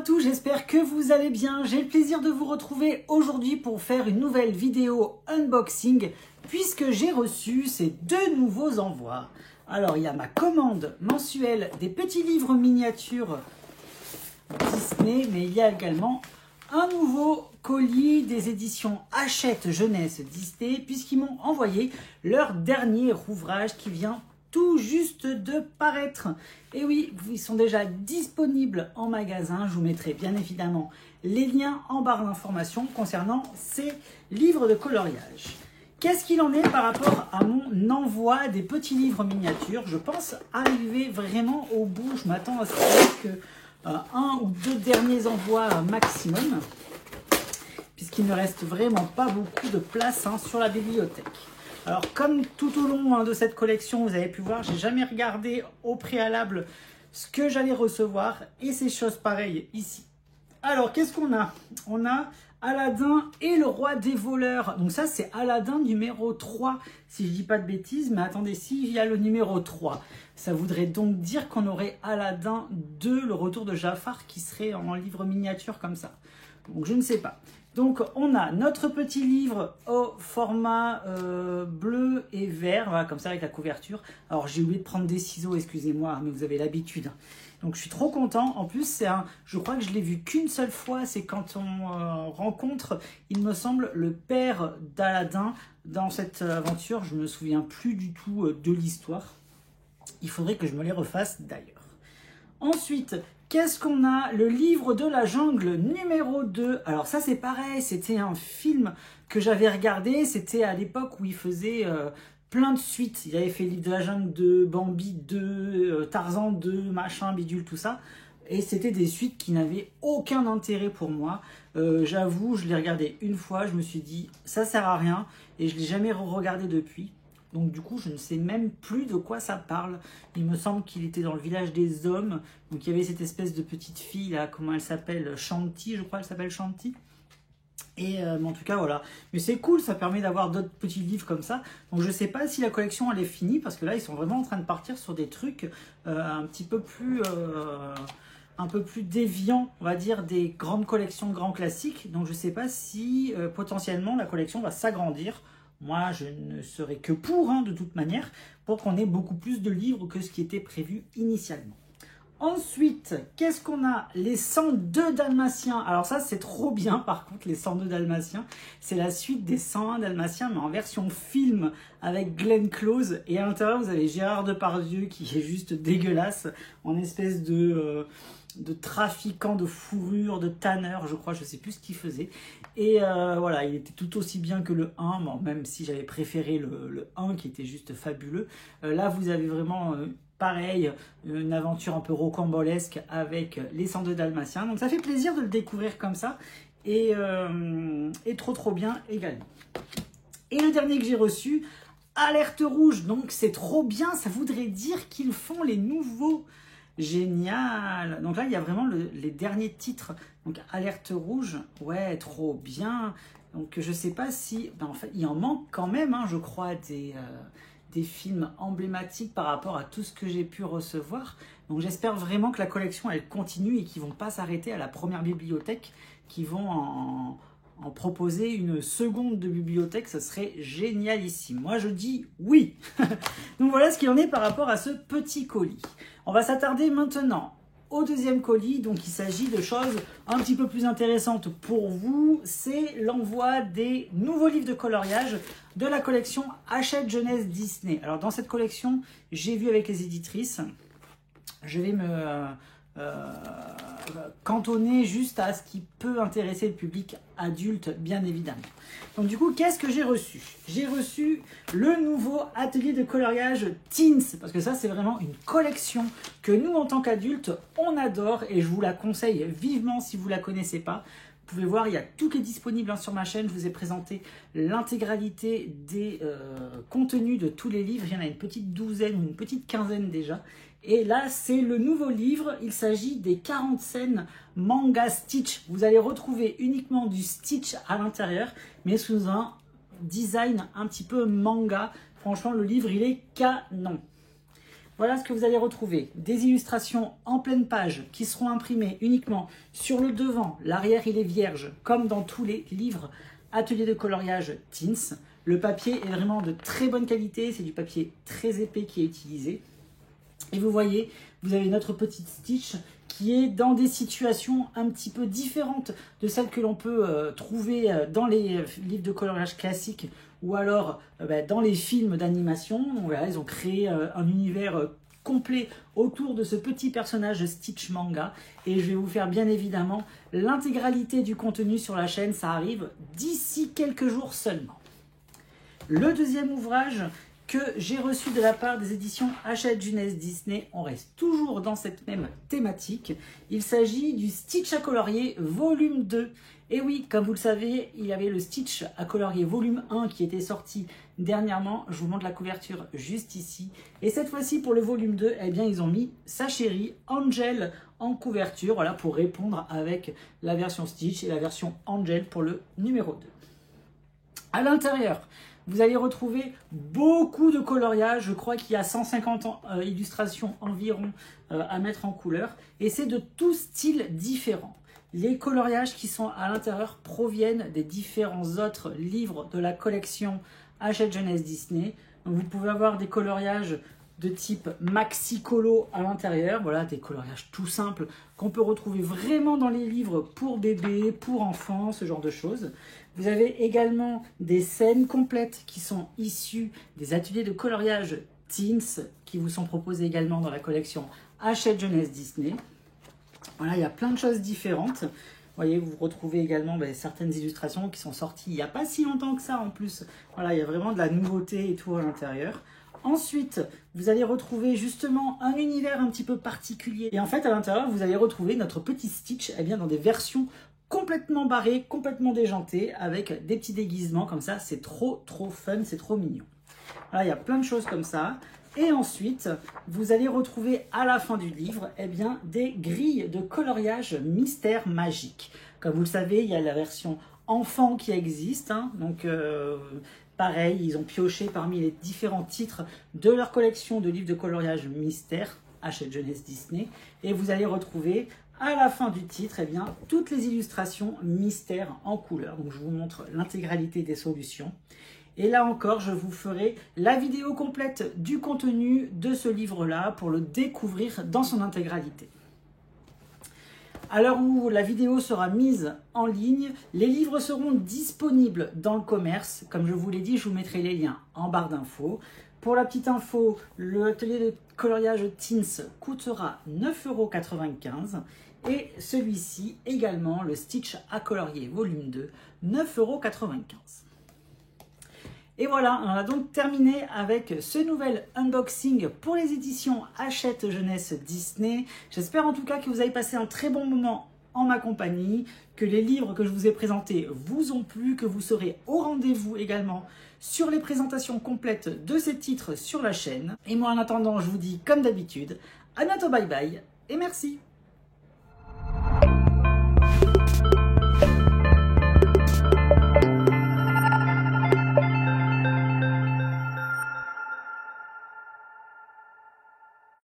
tous, j'espère que vous allez bien. J'ai le plaisir de vous retrouver aujourd'hui pour faire une nouvelle vidéo unboxing puisque j'ai reçu ces deux nouveaux envois. Alors, il y a ma commande mensuelle des petits livres miniatures Disney, mais il y a également un nouveau colis des éditions Hachette Jeunesse Disney puisqu'ils m'ont envoyé leur dernier ouvrage qui vient tout juste de paraître. Et oui, ils sont déjà disponibles en magasin. Je vous mettrai bien évidemment les liens en barre d'informations concernant ces livres de coloriage. Qu'est-ce qu'il en est par rapport à mon envoi des petits livres miniatures? Je pense arriver vraiment au bout. Je m'attends à ce qu'il n'y ait que un ou deux derniers envois maximum, puisqu'il ne reste vraiment pas beaucoup de place sur la bibliothèque. Alors, comme tout au long de cette collection, vous avez pu voir, j'ai jamais regardé au préalable ce que j'allais recevoir et c'est chose pareille ici. Alors, qu'est-ce qu'on a? On a Aladdin et le roi des voleurs. Donc ça, c'est Aladdin numéro 3, si je dis pas de bêtises. Mais attendez, s'il y a le numéro 3, ça voudrait donc dire qu'on aurait Aladdin 2, le retour de Jafar, qui serait en livre miniature comme ça. Donc, je ne sais pas. Donc, on a notre petit livre au format bleu et vert, voilà, comme ça avec la couverture. Alors, j'ai oublié de prendre des ciseaux, excusez-moi, mais vous avez l'habitude. Donc, je suis trop content. En plus, je crois que je l'ai vu qu'une seule fois. C'est quand on rencontre, il me semble, le père d'Aladin dans cette aventure. Je ne me souviens plus du tout de l'histoire. Il faudrait que je me les refasse d'ailleurs. Ensuite, qu'est-ce qu'on a? Le livre de la jungle numéro 2. Alors ça c'est pareil, c'était un film que j'avais regardé. C'était à l'époque où il faisait plein de suites. Il avait fait le livre de la jungle 2, Bambi 2, Tarzan 2, machin, bidule, tout ça. Et c'était des suites qui n'avaient aucun intérêt pour moi. J'avoue, je l'ai regardé une fois, je me suis dit ça sert à rien. Et je ne l'ai jamais re-regardé depuis. Donc du coup, je ne sais même plus de quoi ça parle. Il me semble qu'il était dans le village des hommes. Donc il y avait cette espèce de petite fille là, comment elle s'appelle? Shanti, je crois qu'elle s'appelle Shanti. Et mais en tout cas, voilà. Mais c'est cool, ça permet d'avoir d'autres petits livres comme ça. Donc je ne sais pas si la collection elle est finie, parce que là, ils sont vraiment en train de partir sur des trucs un petit peu plus... un peu plus déviant, on va dire, des grandes collections, grands classiques. Donc je ne sais pas si potentiellement la collection va s'agrandir. Moi, je ne serais que pour, de toute manière, pour qu'on ait beaucoup plus de livres que ce qui était prévu initialement. Ensuite, qu'est-ce qu'on a? Les 102 Dalmatiens. Alors ça, c'est trop bien, par contre, les 102 Dalmatiens. C'est la suite des 101 Dalmatiens, mais en version film, avec Glenn Close. Et à l'intérieur, vous avez Gérard Depardieu, qui est juste dégueulasse, en espèce de trafiquant de fourrure, de tanneur, je crois, je ne sais plus ce qu'il faisait. Et voilà, il était tout aussi bien que le 1, bon, même si j'avais préféré le 1 qui était juste fabuleux. Là, vous avez vraiment, pareil, une aventure un peu rocambolesque avec les 102 Dalmatiens. Donc ça fait plaisir de le découvrir comme ça. Et trop bien également. Et le dernier que j'ai reçu, Alerte Rouge. Donc c'est trop bien, ça voudrait dire qu'ils font les nouveaux. Génial. Donc là, il y a vraiment les derniers titres. Donc, Alerte Rouge. Ouais, trop bien. Donc, je sais pas si... Ben, en fait, il en manque quand même, je crois, des films emblématiques par rapport à tout ce que j'ai pu recevoir. Donc, j'espère vraiment que la collection, elle continue et qu'ils vont pas s'arrêter à la première bibliothèque, qu'ils vont en proposer une seconde de bibliothèque. Ce serait génialissime. Moi, je dis oui. Donc, voilà ce qu'il en est par rapport à ce petit colis. On va s'attarder maintenant au deuxième colis. Donc, il s'agit de choses un petit peu plus intéressantes pour vous. C'est l'envoi des nouveaux livres de coloriage de la collection Hachette Jeunesse Disney. Alors, dans cette collection, j'ai vu avec les éditrices, je vais me cantonner juste à ce qui peut intéresser le public adulte, bien évidemment. Donc du coup, qu'est-ce que j'ai reçu? J'ai reçu le nouveau atelier de coloriage Teens, parce que ça, c'est vraiment une collection que nous, en tant qu'adultes, on adore, et je vous la conseille vivement si vous ne la connaissez pas. Vous pouvez voir, il y a tout qui est disponible sur ma chaîne. Je vous ai présenté l'intégralité des contenus de tous les livres. Il y en a une petite douzaine, une petite quinzaine déjà. Et là, c'est le nouveau livre. Il s'agit des 40 scènes manga Stitch. Vous allez retrouver uniquement du Stitch à l'intérieur, mais sous un design un petit peu manga. Franchement, le livre, il est canon. Voilà ce que vous allez retrouver. Des illustrations en pleine page qui seront imprimées uniquement sur le devant. L'arrière, il est vierge, comme dans tous les livres Atelier de coloriage Teens. Le papier est vraiment de très bonne qualité. C'est du papier très épais qui est utilisé. Et vous voyez, vous avez notre petite Stitch qui est dans des situations un petit peu différentes de celles que l'on peut trouver dans les livres de coloriage classiques ou alors dans les films d'animation. Voilà, ils ont créé un univers complet autour de ce petit personnage Stitch Manga. Et je vais vous faire bien évidemment l'intégralité du contenu sur la chaîne. Ça arrive d'ici quelques jours seulement. Le deuxième ouvrage que j'ai reçu de la part des éditions Hachette Jeunesse Disney, on reste toujours dans cette même thématique. Il s'agit du Stitch à colorier volume 2. Et oui, comme vous le savez, il y avait le Stitch à colorier volume 1 qui était sorti dernièrement. Je vous montre la couverture juste ici. Et cette fois-ci, pour le volume 2, eh bien, ils ont mis sa chérie Angel en couverture, voilà, pour répondre avec la version Stitch et la version Angel pour le numéro 2. À l'intérieur, vous allez retrouver beaucoup de coloriage. Je crois qu'il y a 150 illustrations environ à mettre en couleur. Et c'est de tout style différent. Les coloriages qui sont à l'intérieur proviennent des différents autres livres de la collection Hachette Jeunesse Disney. Donc vous pouvez avoir des coloriages de type maxi colo à l'intérieur. Voilà, des coloriages tout simples qu'on peut retrouver vraiment dans les livres pour bébés, pour enfants, ce genre de choses. Vous avez également des scènes complètes qui sont issues des ateliers de coloriage Teens qui vous sont proposés également dans la collection Hachette Jeunesse Disney. Voilà, il y a plein de choses différentes. Vous voyez, vous retrouvez également certaines illustrations qui sont sorties il n'y a pas si longtemps que ça en plus. Voilà, il y a vraiment de la nouveauté et tout à l'intérieur. Ensuite, vous allez retrouver justement un univers un petit peu particulier. Et en fait, à l'intérieur, vous allez retrouver notre petit Stitch dans des versions complètement barrées, complètement déjantées, avec des petits déguisements comme ça. C'est trop fun, c'est trop mignon. Voilà, il y a plein de choses comme ça. Et ensuite, vous allez retrouver à la fin du livre des grilles de coloriage mystère magique. Comme vous le savez, il y a la version enfant qui existe. Donc, pareil, ils ont pioché parmi les différents titres de leur collection de livres de coloriage mystère, Hachette Jeunesse Disney. Et vous allez retrouver à la fin du titre toutes les illustrations mystères en couleur. Donc, je vous montre l'intégralité des solutions. Et là encore, je vous ferai la vidéo complète du contenu de ce livre-là pour le découvrir dans son intégralité. À l'heure où la vidéo sera mise en ligne, les livres seront disponibles dans le commerce. Comme je vous l'ai dit, je vous mettrai les liens en barre d'infos. Pour la petite info, l'atelier de coloriage Teens coûtera 9,95 € et celui-ci également, le Stitch à colorier volume 2, 9,95 €. Et voilà, on a donc terminé avec ce nouvel unboxing pour les éditions Hachette Jeunesse Disney. J'espère en tout cas que vous avez passé un très bon moment en ma compagnie, que les livres que je vous ai présentés vous ont plu, que vous serez au rendez-vous également sur les présentations complètes de ces titres sur la chaîne. Et moi en attendant, je vous dis comme d'habitude, à bientôt, bye bye et merci.